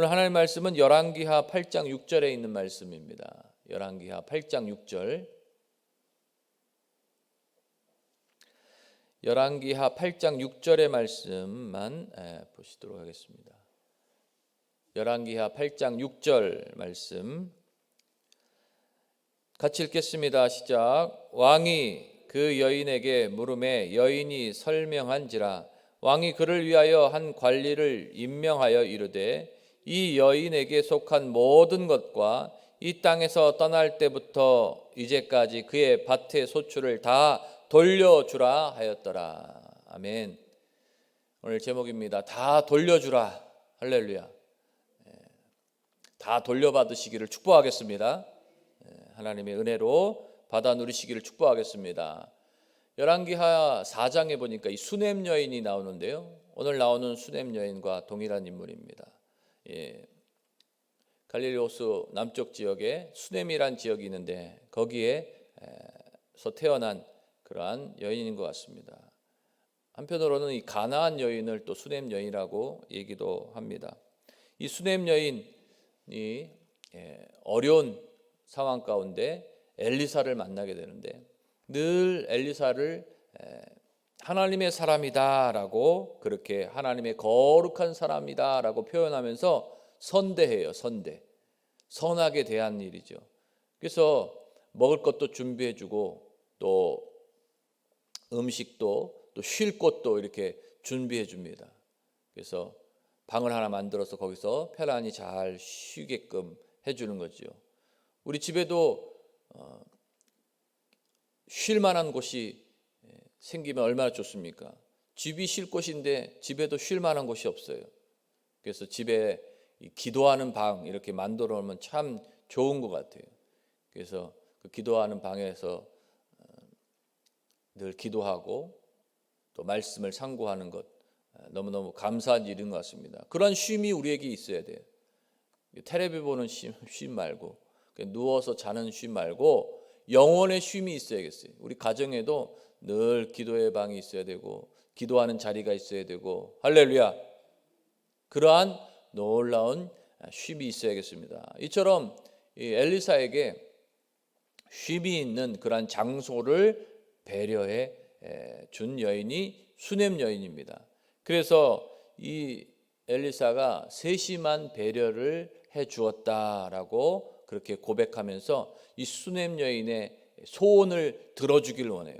오늘 하나님의 말씀은 열왕기하 8장 6절에 있는 말씀입니다. 열왕기하 8장 6절. 열왕기하 8장 6절의 말씀만 보시도록 하겠습니다. 열왕기하 8장 6절 말씀 같이 읽겠습니다. 시작. 왕이 그 여인에게 물음에 여인이 설명한지라 왕이 그를 위하여 한 관리를 임명하여 이르되 이 여인에게 속한 모든 것과 이 땅에서 떠날 때부터 이제까지 그의 밭의 소출을 다 돌려주라 하였더라. 아멘. 오늘 제목입니다. 다 돌려주라. 할렐루야. 다 돌려받으시기를 축복하겠습니다. 하나님의 은혜로 받아 누리시기를 축복하겠습니다. 열왕기하 4장에 보니까 이 수넴 여인이 나오는데요. 오늘 나오는 수넴 여인과 동일한 인물입니다. 갈릴리 호수 남쪽 지역에 수넴이란 지역이 있는데 거기에서 태어난 그러한 여인인 것 같습니다. 한편으로는 이 가나안 여인을 또 수넴 여인이라고 얘기도 합니다. 이 수넴 여인이 어려운 상황 가운데 엘리사를 만나게 되는데 늘 엘리사를 하나님의 사람이다라고 그렇게 하나님의 거룩한 사람이다라고 표현하면서 선대해요. 선하게 대한 일이죠. 그래서 먹을 것도 준비해주고 또 음식도 또 쉴 곳도 이렇게 준비해 줍니다. 그래서 방을 하나 만들어서 거기서 편안히 잘 쉬게끔 해주는 거죠. 우리 집에도 쉴 만한 곳이 생기면 얼마나 좋습니까? 집이 쉴 곳인데 집에도 쉴 만한 곳이 없어요. 그래서 집에 기도하는 방 이렇게 만들어 놓으면 참 좋은 것 같아요. 그래서 그 기도하는 방에서 늘 기도하고 또 말씀을 상고하는 것 너무너무 감사한 일인 것 같습니다. 그런 쉼이 우리에게 있어야 돼요. 텔레비 보는 쉼 말고 누워서 자는 쉼 말고 영혼의 쉼이 있어야겠어요. 우리 가정에도 늘 기도의 방이 있어야 되고 기도하는 자리가 있어야 되고 할렐루야. 그러한 놀라운 쉼이 있어야겠습니다. 이처럼 엘리사에게 쉼이 있는 그러한 장소를 배려해 준 여인이 수넴 여인입니다. 그래서 이 엘리사가 세심한 배려를 해 주었다라고 그렇게 고백하면서 이 수넴 여인의 소원을 들어주길 원해요.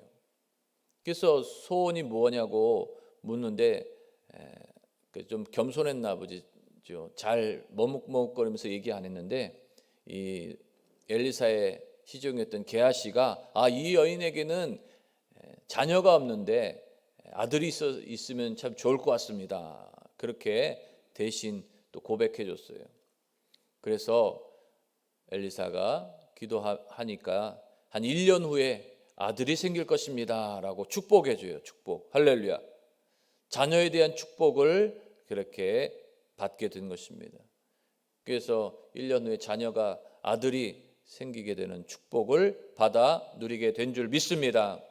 그래서 소원이 뭐냐고 묻는데 좀 겸손했나 보죠. 잘 머뭇머뭇거리면서 얘기 안 했는데 이 엘리사의 시종이었던 게하시가 이 여인에게는 자녀가 없는데 아들이 있으면 참 좋을 것 같습니다. 그렇게 대신 또 고백해 줬어요. 그래서 엘리사가 기도하니까 한 1년 후에 아들이 생길 것입니다 라고 축복해 줘요. 축복. 할렐루야. 자녀에 대한 축복을 그렇게 받게 된 것입니다. 그래서 1년 후에 자녀가 아들이 생기게 되는 축복을 받아 누리게 된 줄 믿습니다.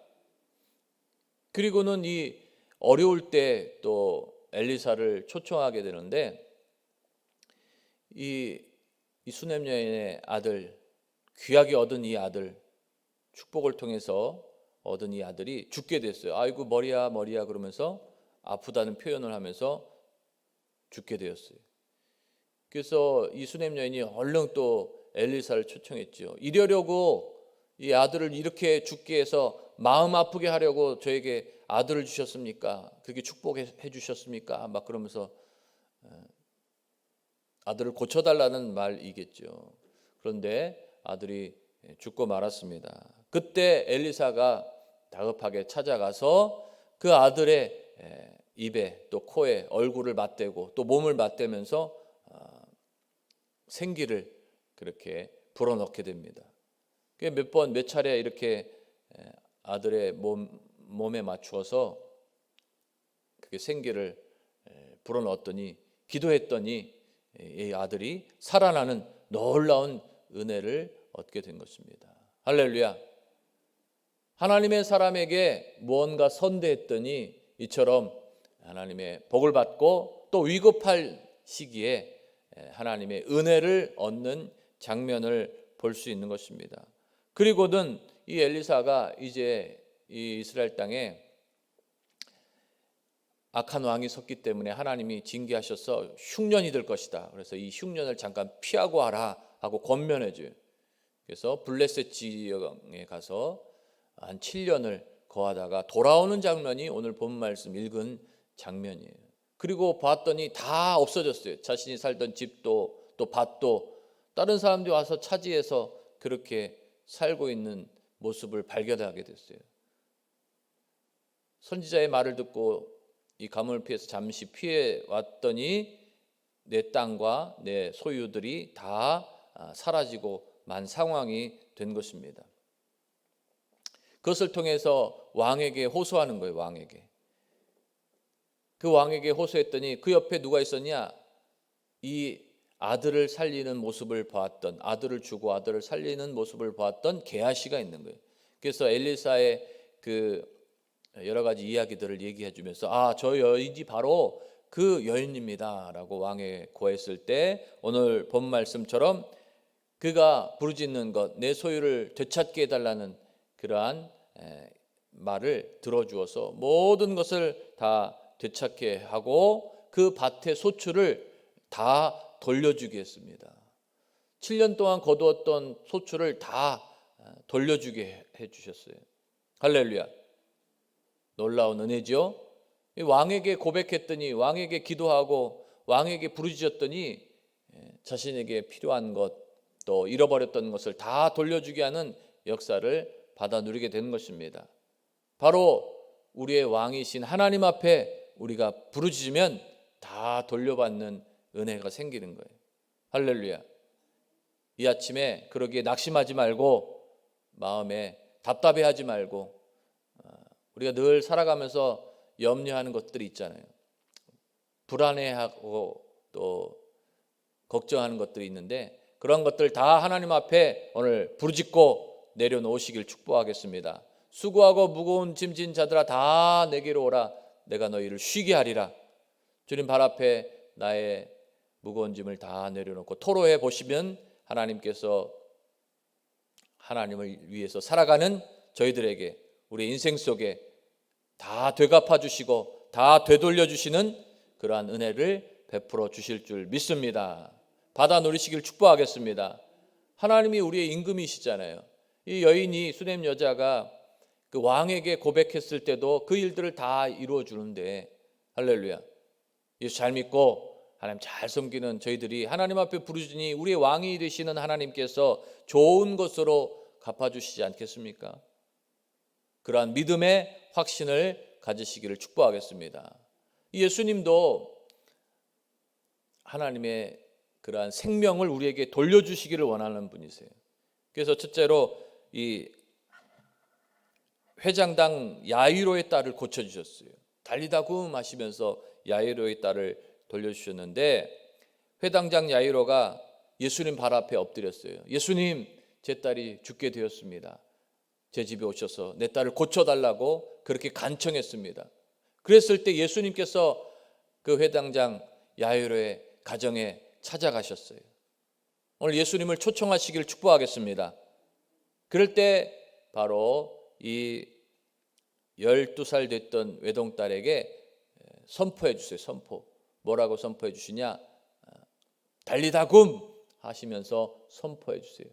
그리고는 이 어려울 때 또 엘리사를 초청하게 되는데 이 수넴 여인의 아들, 귀하게 얻은 이 아들, 축복을 통해서 얻은 이 아들이 죽게 됐어요. 아이고 머리야 그러면서 아프다는 표현을 하면서 죽게 되었어요. 그래서 이 수넴 여인이 얼른 또 엘리사를 초청했죠. 이러려고 이 아들을 이렇게 죽게 해서 마음 아프게 하려고 저에게 아들을 주셨습니까? 그렇게 축복해 주셨습니까? 막 그러면서 아들을 고쳐달라는 말이겠죠. 그런데 아들이 죽고 말았습니다. 그때 엘리사가 다급하게 찾아가서 그 아들의 입에 또 코에 얼굴을 맞대고 또 몸을 맞대면서 생기를 그렇게 불어넣게 됩니다. 몇 차례 이렇게 아들의 몸에 맞추어서 그게 생기를 불어넣었더니 기도했더니 이 아들이 살아나는 놀라운 은혜를 얻게 된 것입니다. 할렐루야. 하나님의 사람에게 무언가 선대했더니 이처럼 하나님의 복을 받고 또 위급할 시기에 하나님의 은혜를 얻는 장면을 볼 수 있는 것입니다. 그리고는 이 엘리사가 이제 이 이스라엘 땅에 악한 왕이 섰기 때문에 하나님이 징계하셔서 흉년이 될 것이다. 그래서 이 흉년을 잠깐 피하고 하라 하고 권면해줘요. 그래서 블레셋 지역에 가서 한 7년을 거하다가 돌아오는 장면이 오늘 본 말씀 읽은 장면이에요. 그리고 봤더니 다 없어졌어요. 자신이 살던 집도 또 밭도 다른 사람들이 와서 차지해서 그렇게 살고 있는 모습을 발견하게 됐어요. 선지자의 말을 듣고 이 가뭄을 피해서 잠시 피해 왔더니 내 땅과 내 소유들이 다 사라지고 만 상황이 된 것입니다. 그것을 통해서 왕에게 호소하는 거예요. 왕에게. 그 왕에게 호소했더니 그 옆에 누가 있었냐? 이 아들을 살리는 모습을 보았던, 아들을 주고 아들을 살리는 모습을 보았던 게하시가 있는 거예요. 그래서 엘리사의 그 여러 가지 이야기들을 얘기해 주면서 저 여인이 바로 그 여인입니다 라고 왕에 고했을 때 오늘 본 말씀처럼 그가 부르짖는 것, 내 소유를 되찾게 해달라는 그러한 말을 들어주어서 모든 것을 다 되찾게 하고 그 밭의 소출을 다 돌려주게 했습니다. 7년 동안 거두었던 소출을 다 돌려주게 해주셨어요. 할렐루야. 놀라운 은혜죠. 왕에게 고백했더니, 왕에게 기도하고 왕에게 부르짖었더니 자신에게 필요한 것, 또 잃어버렸던 것을 다 돌려주게 하는 역사를 받아 누리게 되는 것입니다. 바로 우리의 왕이신 하나님 앞에 우리가 부르짖으면 다 돌려받는 은혜가 생기는 거예요. 할렐루야. 이 아침에 그러기에 낙심하지 말고 마음에 답답해하지 말고 우리가 늘 살아가면서 염려하는 것들이 있잖아요. 불안해하고 또 걱정하는 것들이 있는데 그런 것들 다 하나님 앞에 오늘 부르짖고 내려놓으시길 축복하겠습니다. 수고하고 무거운 짐진 자들아 다 내게로 오라. 내가 너희를 쉬게 하리라. 주님 발 앞에 나의 무거운 짐을 다 내려놓고 토로해 보시면 하나님께서 하나님을 위해서 살아가는 저희들에게 우리 인생 속에 다 되갚아 주시고 다 되돌려 주시는 그러한 은혜를 베풀어 주실 줄 믿습니다. 받아 누리시길 축복하겠습니다. 하나님이 우리의 임금이시잖아요. 이 여인이 수넴 여자가 그 왕에게 고백했을 때도 그 일들을 다 이루어 주는데 할렐루야. 예수 잘 믿고 하나님 잘 섬기는 저희들이 하나님 앞에 부르짖으니 우리의 왕이 되시는 하나님께서 좋은 것으로 갚아주시지 않겠습니까? 그러한 믿음의 확신을 가지시기를 축복하겠습니다. 예수님도 하나님의 그러한 생명을 우리에게 돌려주시기를 원하는 분이세요. 그래서 첫째로 이 회장당 야이로의 딸을 고쳐주셨어요. 달리다굼 하시면서 야이로의 딸을 돌려주셨는데 회당장 야이로가 예수님 발 앞에 엎드렸어요. 예수님, 제 딸이 죽게 되었습니다. 제 집에 오셔서 내 딸을 고쳐달라고 그렇게 간청했습니다. 그랬을 때 예수님께서 그 회당장 야이로의 가정에 찾아가셨어요. 오늘 예수님을 초청하시길 축복하겠습니다. 그럴 때 바로 이 12살 됐던 외동딸에게 선포해 주세요. 선포. 뭐라고 선포해 주시냐? 달리다굼 하시면서 선포해 주세요.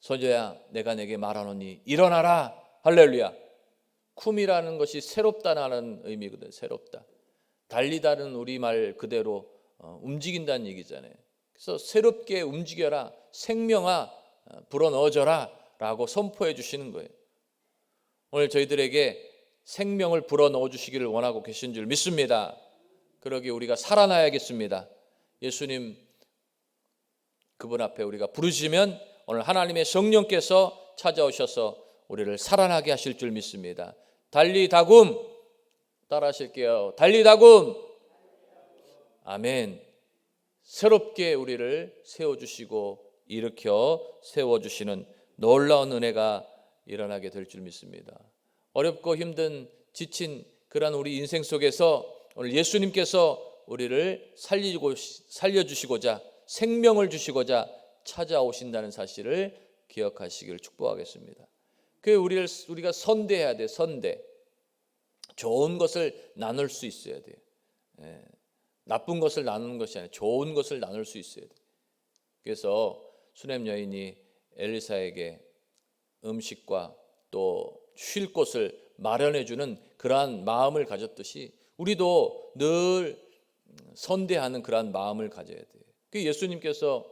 소녀야, 내가 내게 말하노니 일어나라. 할렐루야. 쿰이라는 것이 새롭다는 의미거든요. 새롭다. 달리다는 우리말 그대로 움직인다는 얘기잖아요. 그래서 새롭게 움직여라. 생명아, 불어넣어져라 라고 선포해 주시는 거예요. 오늘 저희들에게 생명을 불어넣어 주시기를 원하고 계신 줄 믿습니다. 그러기에 우리가 살아나야겠습니다. 예수님 그분 앞에 우리가 부르시면 오늘 하나님의 성령께서 찾아오셔서 우리를 살아나게 하실 줄 믿습니다. 달리다굼 따라 하실게요. 달리다굼. 아멘. 새롭게 우리를 세워주시고 일으켜 세워주시는 놀라운 은혜가 일어나게 될 줄 믿습니다. 어렵고 힘든 지친 그러한 우리 인생 속에서 오늘 예수님께서 우리를 살려주시고자 생명을 주시고자 찾아오신다는 사실을 기억하시기를 축복하겠습니다. 우리가 선대해야 돼. 선대. 좋은 것을 나눌 수 있어야 돼요. 나쁜 것을 나누는 것이 아니라 좋은 것을 나눌 수 있어야 돼요. 그래서 수냄 여인이 엘리사에게 음식과 또 쉴 곳을 마련해 주는 그러한 마음을 가졌듯이 우리도 늘 선대하는 그러한 마음을 가져야 돼요. 예수님께서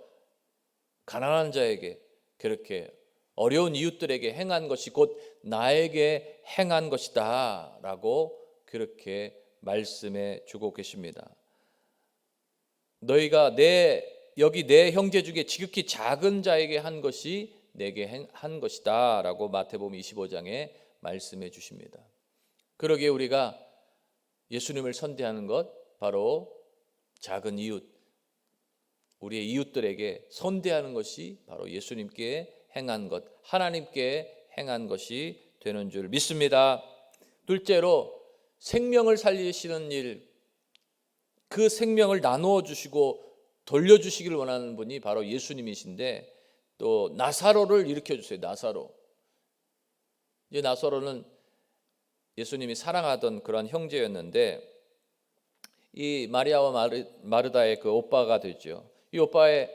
가난한 자에게 그렇게 어려운 이웃들에게 행한 것이 곧 나에게 행한 것이다 라고 그렇게 말씀해 주고 계십니다. 너희가 여기 내 형제 중에 지극히 작은 자에게 한 것이 내게 한 것이다 라고 마태복음 25장에 말씀해 주십니다. 그러기에 우리가 예수님을 선대하는 것, 바로 작은 이웃, 우리의 이웃들에게 선대하는 것이 바로 예수님께 행한 것, 하나님께 행한 것이 되는 줄 믿습니다. 둘째로 생명을 살리시는 일, 그 생명을 나누어 주시고 돌려주시기를 원하는 분이 바로 예수님이신데, 또 나사로를 일으켜 주세요. 이제 나사로는 예수님이 사랑하던 그런 형제였는데, 이 마리아와 마르다의 그 오빠가 되죠. 이 오빠의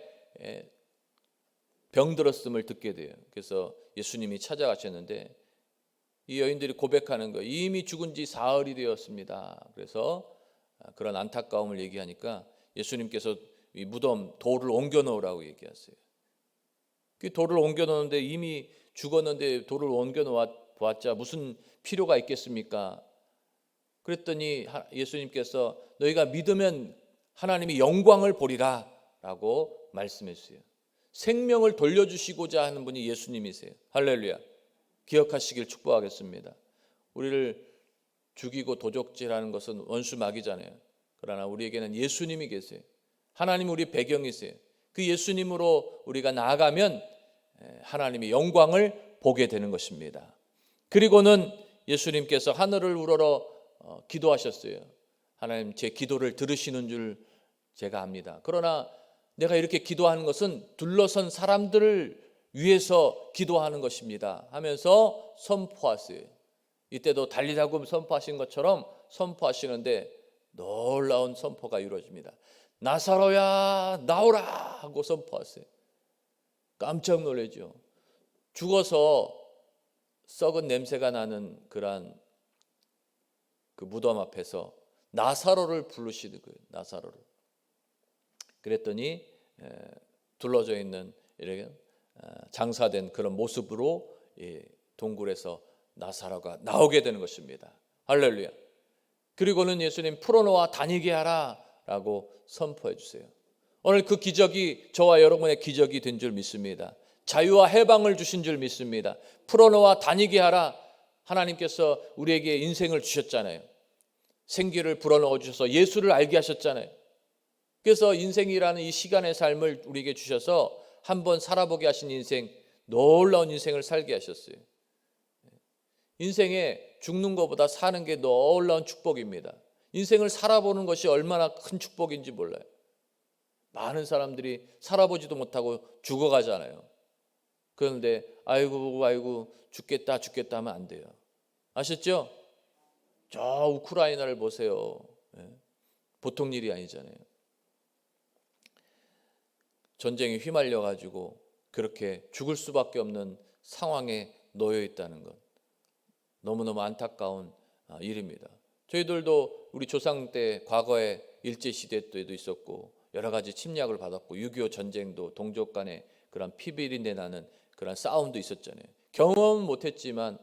병들었음을 듣게 돼요. 그래서 예수님이 찾아가셨는데 이 여인들이 고백하는 거예요. 이미 죽은 지 사흘이 되었습니다. 그래서 그런 안타까움을 얘기하니까 예수님께서 이 무덤 돌을 옮겨 놓으라고 얘기하세요. 그 돌을 옮겨 놓는데 이미 죽었는데 돌을 옮겨 놓았자 무슨 필요가 있겠습니까? 그랬더니 예수님께서 너희가 믿으면 하나님이 영광을 보리라 라고 말씀했어요. 생명을 돌려주시고자 하는 분이 예수님이세요. 할렐루야. 기억하시길 축복하겠습니다. 우리를 죽이고 도적질하는 것은 원수 마귀잖아요. 그러나 우리에게는 예수님이 계세요. 하나님 우리 배경이세요. 그 예수님으로 우리가 나아가면 하나님의 영광을 보게 되는 것입니다. 그리고는 예수님께서 하늘을 우러러 기도하셨어요. 하나님, 제 기도를 들으시는 줄 제가 압니다. 그러나 내가 이렇게 기도하는 것은 둘러선 사람들을 위해서 기도하는 것입니다 하면서 선포하세요. 이때도 달리다고 선포하신 것처럼 선포하시는데 놀라운 선포가 이루어집니다. 나사로야 나오라 하고 선포하세요. 깜짝 놀라죠. 죽어서 썩은 냄새가 나는 그러한 그 무덤 앞에서 나사로를 부르시는 거예요. 나사로를. 그랬더니 둘러져 있는 이렇게 장사된 그런 모습으로 동굴에서 나사로가 나오게 되는 것입니다. 할렐루야. 그리고는 예수님 풀어놓아 다니게 하라 라고 선포해 주세요. 오늘 그 기적이 저와 여러분의 기적이 된 줄 믿습니다. 자유와 해방을 주신 줄 믿습니다. 풀어놓아 다니게 하라. 하나님께서 우리에게 인생을 주셨잖아요. 생기를 불어넣어 주셔서 예수를 알게 하셨잖아요. 그래서 인생이라는 이 시간의 삶을 우리에게 주셔서 한번 살아보게 하신 인생, 놀라운 인생을 살게 하셨어요. 인생에 죽는 것보다 사는 게 놀라운 축복입니다. 인생을 살아보는 것이 얼마나 큰 축복인지 몰라요. 많은 사람들이 살아보지도 못하고 죽어가잖아요. 그런데 아이고 죽겠다 하면 안 돼요. 아셨죠? 저 우크라이나를 보세요. 보통 일이 아니잖아요. 전쟁에 휘말려 가지고 그렇게 죽을 수밖에 없는 상황에 놓여 있다는 것, 너무너무 안타까운 일입니다. 저희들도 우리 조상 때 과거에 일제시대 때도 있었고 여러 가지 침략을 받았고 6.25 전쟁도 동족 간의 그런 피비린내 나는 그런 싸움도 있었잖아요. 경험은 못했지만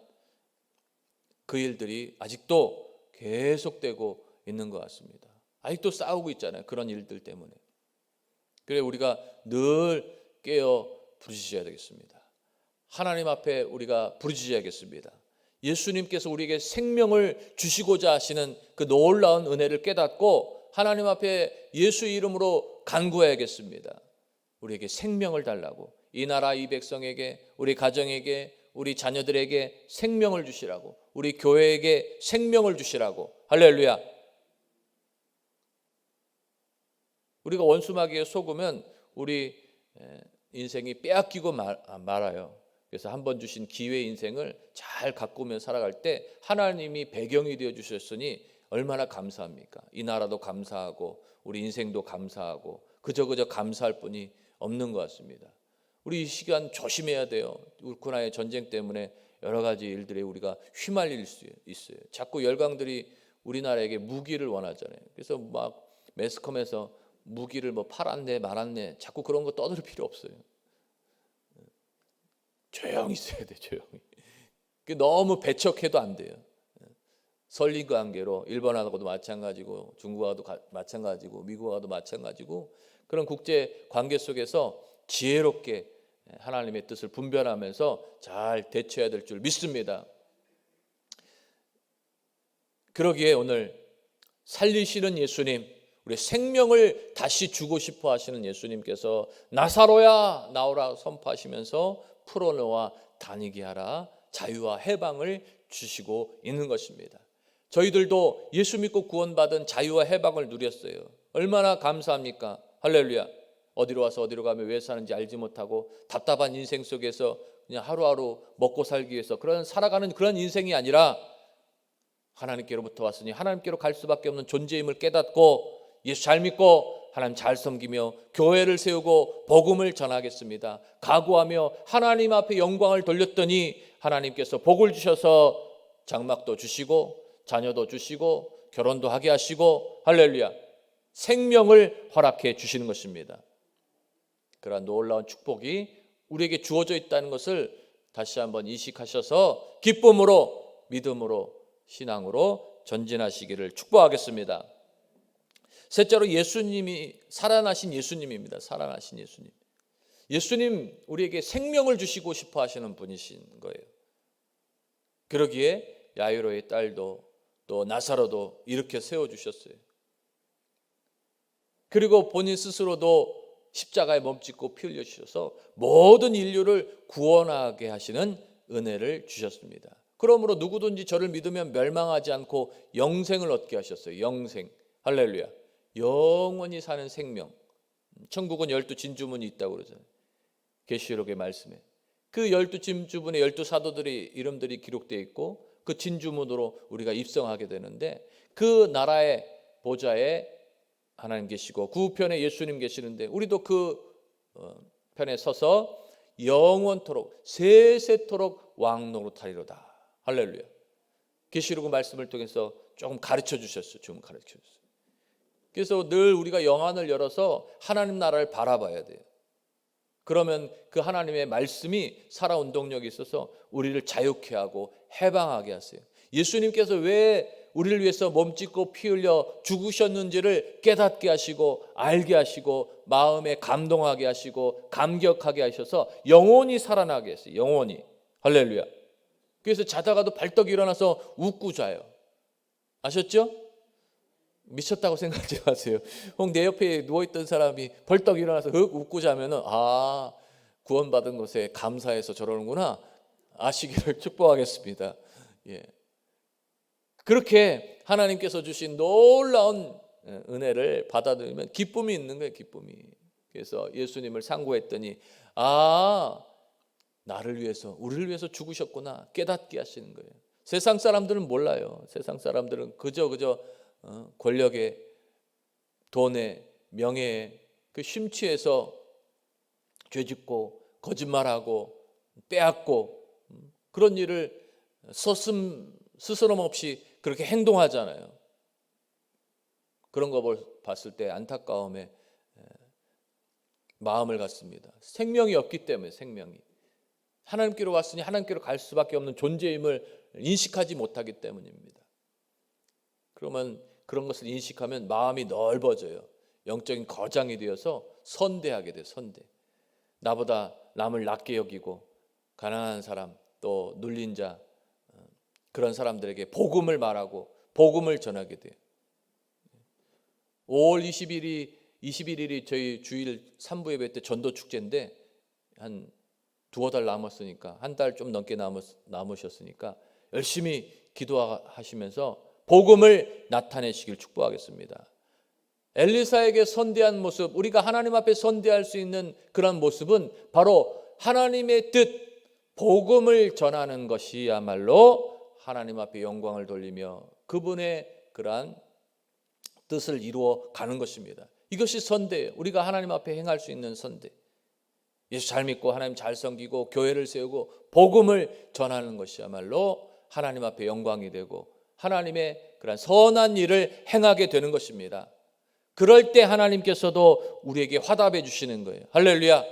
그 일들이 아직도 계속되고 있는 것 같습니다. 아직도 싸우고 있잖아요. 그런 일들 때문에. 그래 우리가 늘 깨어 부르짖어야 되겠습니다. 하나님 앞에 우리가 부르짖어야겠습니다. 예수님께서 우리에게 생명을 주시고자 하시는 그 놀라운 은혜를 깨닫고 하나님 앞에 예수 이름으로 간구해야겠습니다. 우리에게 생명을 달라고, 이 나라 이 백성에게, 우리 가정에게, 우리 자녀들에게 생명을 주시라고, 우리 교회에게 생명을 주시라고. 할렐루야. 우리가 원수마귀에 속으면 우리 인생이 빼앗기고 말아요. 그래서 한번 주신 기회 인생을 잘 가꾸며 살아갈 때 하나님이 배경이 되어 주셨으니 얼마나 감사합니까? 이 나라도 감사하고 우리 인생도 감사하고 그저 감사할 뿐이 없는 것 같습니다. 우리 이 시간 조심해야 돼요. 우크라이나 전쟁 때문에 여러 가지 일들에 우리가 휘말릴 수 있어요. 자꾸 열강들이 우리나라에게 무기를 원하잖아요. 그래서 막 매스컴에서 무기를 뭐 팔았네 말았네 자꾸 그런 거 떠들 필요 없어요. 조용히 있어야 돼. 조용히. 너무 배척해도 안 돼요. 설리 관계로 일본하고도 마찬가지고 중국하고도 마찬가지고 미국하고도 마찬가지고 그런 국제 관계 속에서 지혜롭게 하나님의 뜻을 분별하면서 잘 대처해야 될 줄 믿습니다. 그러기에 오늘 살리시는 예수님, 우리 생명을 다시 주고 싶어 하시는 예수님께서 나사로야 나오라 선포하시면서 풀어놓아 다니게 하라 자유와 해방을 주시고 있는 것입니다. 저희들도 예수 믿고 구원받은 자유와 해방을 누렸어요. 얼마나 감사합니까? 할렐루야. 어디로 와서 어디로 가면 왜 사는지 알지 못하고 답답한 인생 속에서 그냥 하루하루 먹고 살기 위해서 살아가는 그런 인생이 아니라 하나님께로부터 왔으니 하나님께로 갈 수밖에 없는 존재임을 깨닫고 예수 잘 믿고 하나님 잘 섬기며 교회를 세우고 복음을 전하겠습니다. 각오하며 하나님 앞에 영광을 돌렸더니 하나님께서 복을 주셔서 장막도 주시고 자녀도 주시고 결혼도 하게 하시고 할렐루야 생명을 허락해 주시는 것입니다. 그러한 놀라운 축복이 우리에게 주어져 있다는 것을 다시 한번 인식하셔서 기쁨으로 믿음으로 신앙으로 전진하시기를 축복하겠습니다. 셋째로 예수님이 살아나신 예수님입니다. 살아나신 예수님. 예수님 우리에게 생명을 주시고 싶어 하시는 분이신 거예요. 그러기에 야이로의 딸도 또 나사로도 이렇게 세워주셨어요. 그리고 본인 스스로도 십자가에 몸짓고 피 흘려주셔서 모든 인류를 구원하게 하시는 은혜를 주셨습니다. 그러므로 누구든지 저를 믿으면 멸망하지 않고 영생을 얻게 하셨어요. 영생. 할렐루야. 영원히 사는 생명. 천국은 12 진주문이 있다고 그러잖아요. 계시록의 말씀에. 그 12 진주문에 12 사도들의 이름들이 기록되어 있고 그 진주문으로 우리가 입성하게 되는데 그 나라의 보좌에 하나님 계시고 그 우편에 예수님 계시는데 우리도 그 편에 서서 영원토록 세세토록 왕노릇하리로다. 할렐루야. 계시록 말씀을 통해서 조금 가르쳐 주셨어요. 좀 가르쳐 주셨어요. 그래서 늘 우리가 영안을 열어서 하나님 나라를 바라봐야 돼요. 그러면 그 하나님의 말씀이 살아운동력이 있어서 우리를 자유케 하고 해방하게 하세요. 예수님께서 왜 우리를 위해서 몸짓고 피 흘려 죽으셨는지를 깨닫게 하시고 알게 하시고 마음에 감동하게 하시고 감격하게 하셔서 영원히 살아나게 했어요. 영원히. 할렐루야. 그래서 자다가도 벌떡 일어나서 웃고 자요. 아셨죠? 미쳤다고 생각하지 마세요. 혹 내 옆에 누워있던 사람이 벌떡 일어나서 웃고 자면은 구원받은 것에 감사해서 저러는구나 아시기를 축복하겠습니다. 예. 그렇게 하나님께서 주신 놀라운 은혜를 받아들이면 기쁨이 있는 거예요. 기쁨이. 그래서 예수님을 상고했더니 나를 위해서 우리를 위해서 죽으셨구나 깨닫게 하시는 거예요. 세상 사람들은 몰라요. 세상 사람들은 그저 권력에 돈에 명예에 그 심취해서 죄짓고 거짓말하고 빼앗고 그런 일을 스스럼 없이 그렇게 행동하잖아요. 그런 거 봤을 때 안타까움에 마음을 갖습니다. 생명이 없기 때문에 생명이 하나님께로 왔으니 하나님께로 갈 수밖에 없는 존재임을 인식하지 못하기 때문입니다. 그러면 그런 것을 인식하면 마음이 넓어져요. 영적인 거장이 되어서 선대하게 돼요. 선대. 나보다 남을 낮게 여기고 가난한 사람 또 눌린 자 그런 사람들에게 복음을 말하고 복음을 전하게 돼요. 5월 21일이 저희 주일 3부 예배 때 전도 축제인데 한 두어 달 남았으니까 한 달 좀 넘게 남으셨으니까 열심히 기도하시면서 복음을 나타내시길 축복하겠습니다. 엘리사에게 선대한 모습, 우리가 하나님 앞에 선대할 수 있는 그런 모습은 바로 하나님의 뜻, 복음을 전하는 것이야말로 하나님 앞에 영광을 돌리며 그분의 그러한 뜻을 이루어 가는 것입니다. 이것이 선대예요. 우리가 하나님 앞에 행할 수 있는 선대. 예수 잘 믿고 하나님 잘 섬기고 교회를 세우고 복음을 전하는 것이야말로 하나님 앞에 영광이 되고 하나님의 그런 선한 일을 행하게 되는 것입니다. 그럴 때 하나님께서도 우리에게 화답해 주시는 거예요. 할렐루야.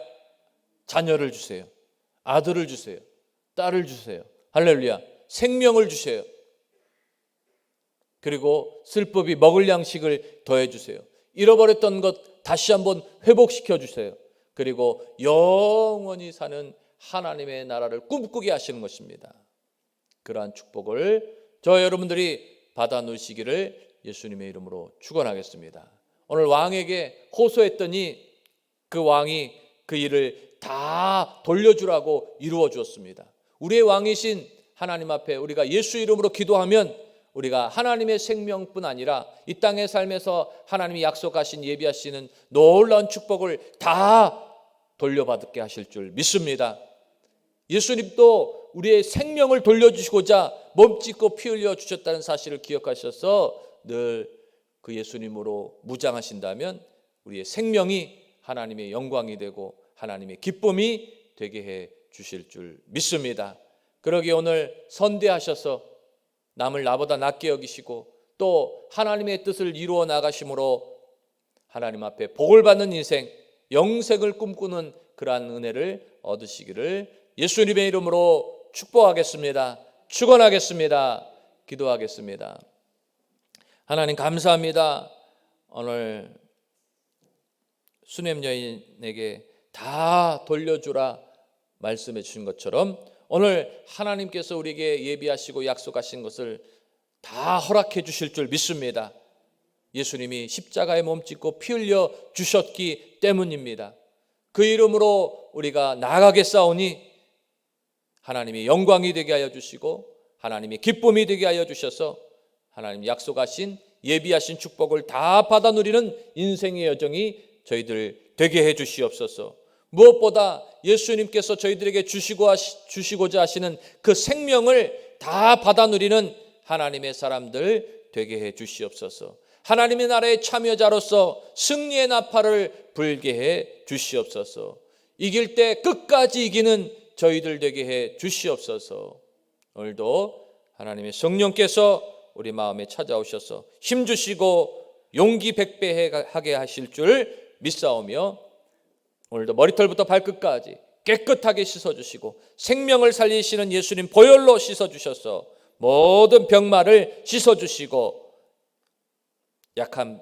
자녀를 주세요. 아들을 주세요. 딸을 주세요. 할렐루야. 생명을 주세요. 그리고 슬픔이 먹을 양식을 더해 주세요. 잃어버렸던 것 다시 한번 회복시켜 주세요. 그리고 영원히 사는 하나님의 나라를 꿈꾸게 하시는 것입니다. 그러한 축복을 저 여러분들이 받아 누리시기를 예수님의 이름으로 축원하겠습니다. 오늘 왕에게 호소했더니 그 왕이 그 일을 다 돌려주라고 이루어 주었습니다. 우리의 왕이신 하나님 앞에 우리가 예수 이름으로 기도하면 우리가 하나님의 생명뿐 아니라 이 땅의 삶에서 하나님이 약속하신 예비하시는 놀라운 축복을 다 돌려받게 하실 줄 믿습니다. 예수님도 우리의 생명을 돌려주시고자 몸짓고 피 흘려 주셨다는 사실을 기억하셔서 늘 그 예수님으로 무장하신다면 우리의 생명이 하나님의 영광이 되고 하나님의 기쁨이 되게 해 주실 줄 믿습니다. 그러기에 오늘 선대하셔서 남을 나보다 낫게 여기시고 또 하나님의 뜻을 이루어 나가심으로 하나님 앞에 복을 받는 인생, 영생을 꿈꾸는 그러한 은혜를 얻으시기를 예수님의 이름으로 축복하겠습니다. 축원하겠습니다. 기도하겠습니다. 하나님 감사합니다. 오늘 수냄 여인에게 다 돌려주라 말씀해 주신 것처럼 오늘 하나님께서 우리에게 예비하시고 약속하신 것을 다 허락해 주실 줄 믿습니다. 예수님이 십자가에 몸짓고 피 흘려 주셨기 때문입니다. 그 이름으로 우리가 나아가겠사오니 하나님이 영광이 되게 하여 주시고 하나님이 기쁨이 되게 하여 주셔서 하나님 약속하신 예비하신 축복을 다 받아 누리는 인생의 여정이 저희들 되게 해 주시옵소서. 무엇보다 예수님께서 저희들에게 주시고자 하시는 그 생명을 다 받아 누리는 하나님의 사람들 되게 해 주시옵소서. 하나님의 나라의 참여자로서 승리의 나팔을 불게 해 주시옵소서. 이길 때 끝까지 이기는 저희들 되게 해 주시옵소서. 오늘도 하나님의 성령께서 우리 마음에 찾아오셔서 힘주시고 용기 백배하게 하실 줄 믿사오며 오늘도 머리털부터 발끝까지 깨끗하게 씻어주시고 생명을 살리시는 예수님 보혈로 씻어주셔서 모든 병마를 씻어주시고 약한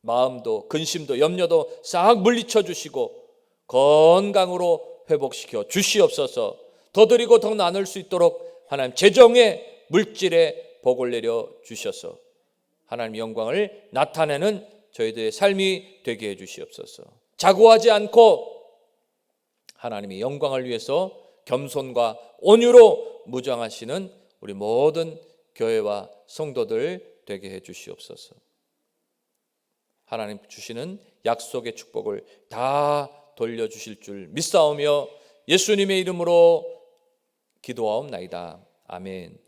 마음도 근심도 염려도 싹 물리쳐 주시고 건강으로 회복시켜 주시옵소서. 더 드리고 더 나눌 수 있도록 하나님 재정의 물질에 복을 내려 주셔서 하나님 영광을 나타내는 저희들의 삶이 되게 해 주시옵소서. 자고하지 않고 하나님의 영광을 위해서 겸손과 온유로 무장하시는 우리 모든 교회와 성도들 되게 해 주시옵소서. 하나님 주시는 약속의 축복을 다 돌려주실 줄 믿사오며 예수님의 이름으로 기도하옵나이다. 아멘.